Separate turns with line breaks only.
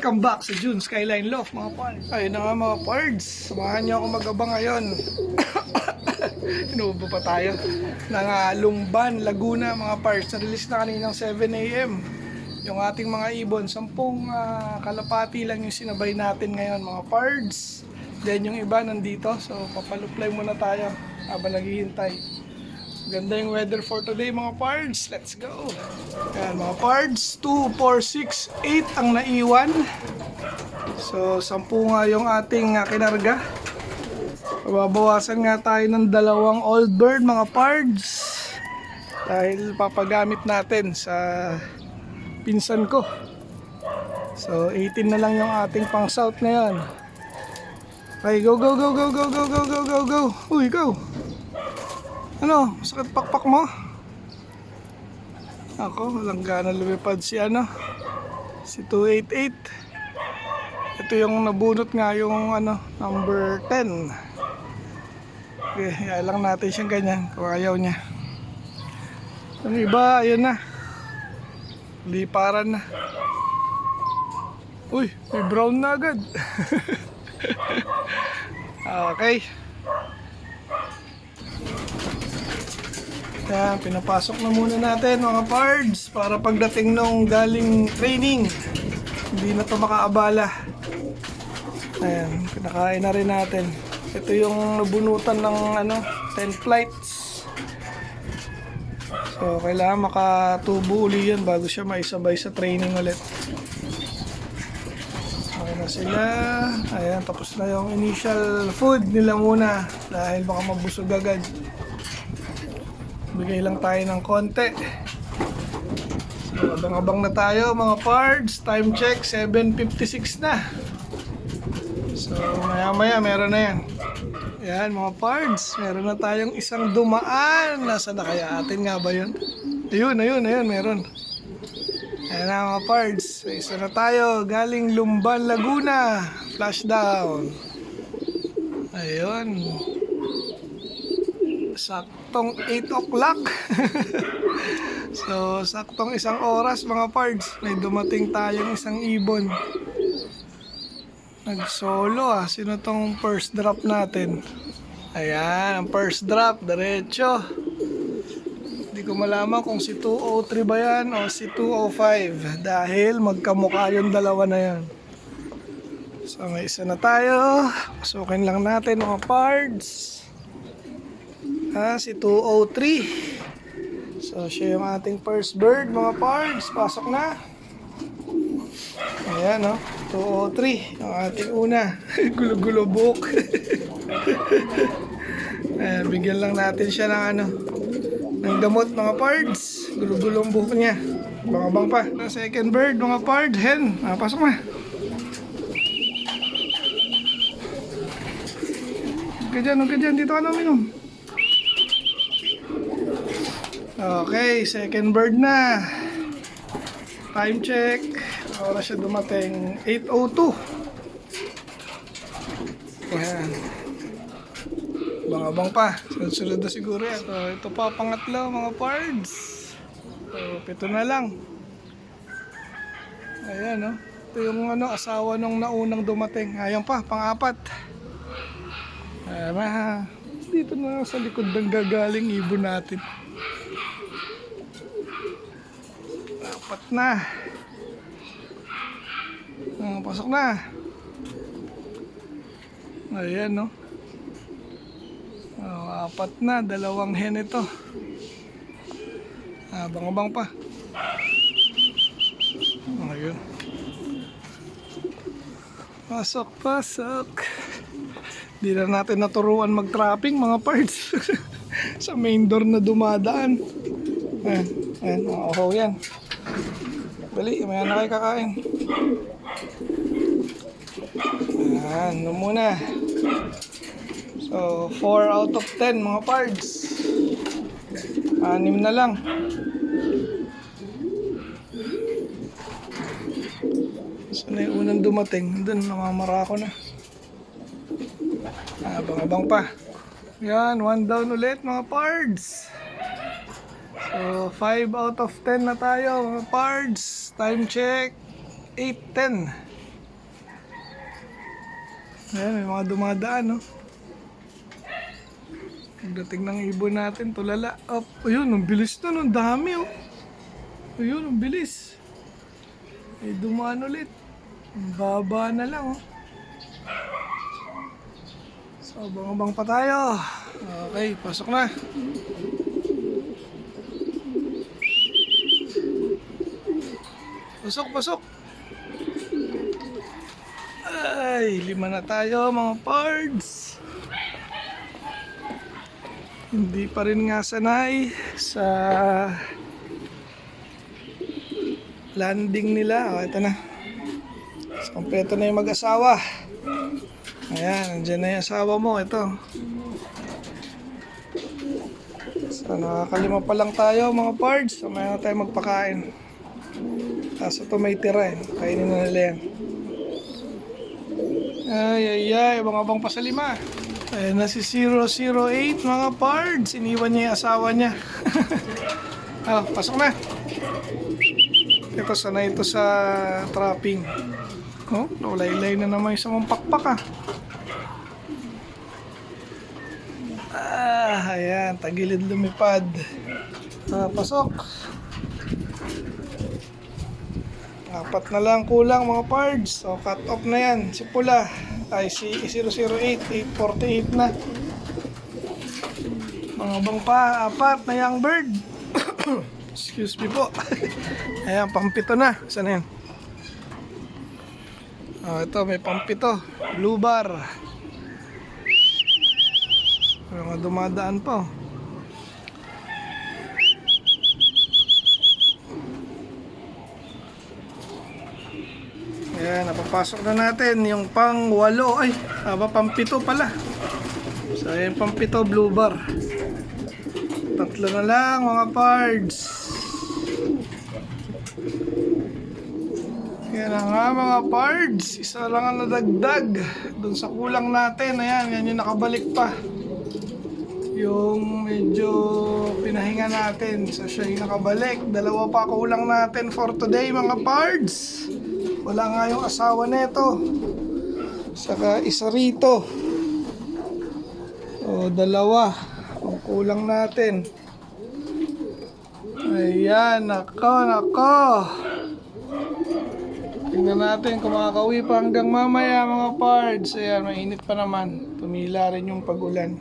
Welcome back sa June Skyline Loft mga pards. Ayun na nga mga pards, samahan niyo ako mag-abang ngayon. Inuubo pa tayo ng Lumban, Laguna mga pards. Na-release na kaninang 7 AM yung ating mga ibon. 10 kalapati lang yung sinabay natin ngayon mga pards. Then yung iba nandito, so papaluplay muna tayo habang naghihintay. Ganda yung weather for today mga pards. Let's go. Ayan mga pards, 2, 4, 6, 8 ang naiwan. So 10 nga yung ating kinarga. Babawasan nga tayo ng 2 old bird mga pards. Dahil papagamit natin sa pinsan ko. So 18 na lang yung ating pang south ngayon. Okay, go go go go go go go go go go. Uy, go. Ano? Sakit pakpak mo? Ako, walang gana lumipad si si 288. Ito yung nabunot nga yung number 10. Okay, hayaan lang natin siyang ganyan kung ayaw niya. Yung iba, ayun na. Liparan na. Uy, may brown na agad. Okay. Yan, pinapasok na muna natin mga pards para pagdating nung galing training hindi na ito makaabala. Ayan, pinakain na rin natin. Ito yung nabunutan ng 10 flights. So kailangan makatubo uli yan bago siya maisabay sa training ulit. Okay na sila. Ayan, tapos na yung initial food nila muna dahil baka mabusog agad. Bigay lang tayo ng konti. So, abang-abang na tayo mga pards. Time check, 7:56 na. So, maya-maya meron na yan. Yan mga pards. Meron na tayong isang dumaan. Nasaan na kaya atin nga ba yun? Ayun, meron. Ayan na mga pards. Isa na tayo. Galing Lumban, Laguna. Flashdown. Ayun. Saktong 8 o'clock. So, saktong 1 oras mga pards. May dumating tayong isang ibon. Nag-solo Sino tong first drop natin? Ayan, ang first drop. Diretso. Hindi ko malaman kung si 203 ba yan o si 205. Dahil magkamukha yung dalawa na yan. So, may isa na tayo. Pasukin lang natin mga pards. Si 203. So siya yung ating first bird mga pards. Pasok na. Ayan 203 yung ating una. Gulo-gulo buhok. Ayan, bigyan lang natin siya ng ng gamot mga pards. Gulo-gulong buhok niya. Bang-abang pa. Second bird mga pards. Hen, pasok na. Huwag ka dyan, dito ka na uminom. Okay, second bird na. Time check. Oras siya dumating 8:02. Ayan. Bang-abang pa. Sunod na siguro yan. So, ito pa pangatlo mga pards. So, 7 na lang. Ayan Ito yung asawa nung naunang dumating. Ayan pa, pang-4. Dito na sa likod ng gagaling ibon natin. 4 na. Pasok na. Ayan 4 na. 2 hen ito. Abang-abang pa. Ayun. Pasok. Di na natin naturuan mag-trapping mga parts. Sa main door na dumadaan. Ayan. Yan. Dali, may na kayo kakain. Ayan, muna. So, 4 out of 10 mga pards. 6 na lang. So, na yung unang dumating. Doon, namamara ako na. Abang-abang pa. Yan, 1 down ulit mga pards. So, 5 out of 10 na tayo mga pards. Time check, 8:10. Ayan, may mga dumadaan, no? Pagdating ng ibon natin, tulala. Up. Ayun, ang bilis na, no? Ang dami, oh. Ayun, ang bilis. Ay, dumaan ulit. Ang baba na lang, oh. So, abang-abang pa tayo. Okay, pasok na. Pasok, pasok. Ay, 5 na tayo, mga pards. Hindi pa rin nga sanay sa landing nila. O, ito na. So, kompleto na yung mag-asawa. Ayan, andyan na yung asawa mo. Ito. So, nakakalima pa lang tayo, mga pards. So, mayroon na tayo magpakain. Tapos ito may tira, eh. Kainin na nila yan. Ay, abang-abang pa sa 5. Ayan na si 008, mga pards. Iniwan niya yung asawa niya. Oh, pasok na. Ito, sanay ito sa trapping. Oh, laylay na naman yung samang pakpak, ayan, tagilid lumipad. Pasok. 4 na lang kulang, mga pards. So, cut off na yan. Si Pula. Ay, si 008, 848 na. Mga bang pa, 4 na young bird. Excuse me po. Ayan, pang-7 na. Saan na yan? Ito, may pang-7. Blue bar. May mga dumadaan pa. Ayan, napapasok na natin yung pang-8. Ay, pang-7 pala. So, ayan, pang-7 blue bar. 3 na lang, mga pards. Yan na nga, mga pards. Isa lang ang nadagdag dun sa kulang natin. Ayan, yan yung nakabalik pa. Yung medyo pinahinga natin. So, siya yung nakabalik. 2 pa kulang natin for today, mga pards. Wala nga yung asawa neto. Saka isa rito. O, 2 ang kulang natin. Ayan, nako. Tingnan natin kung makakauwi pa hanggang mamaya, mga pards. Ayan, mainit pa naman. Tumila rin yung pag-ulan.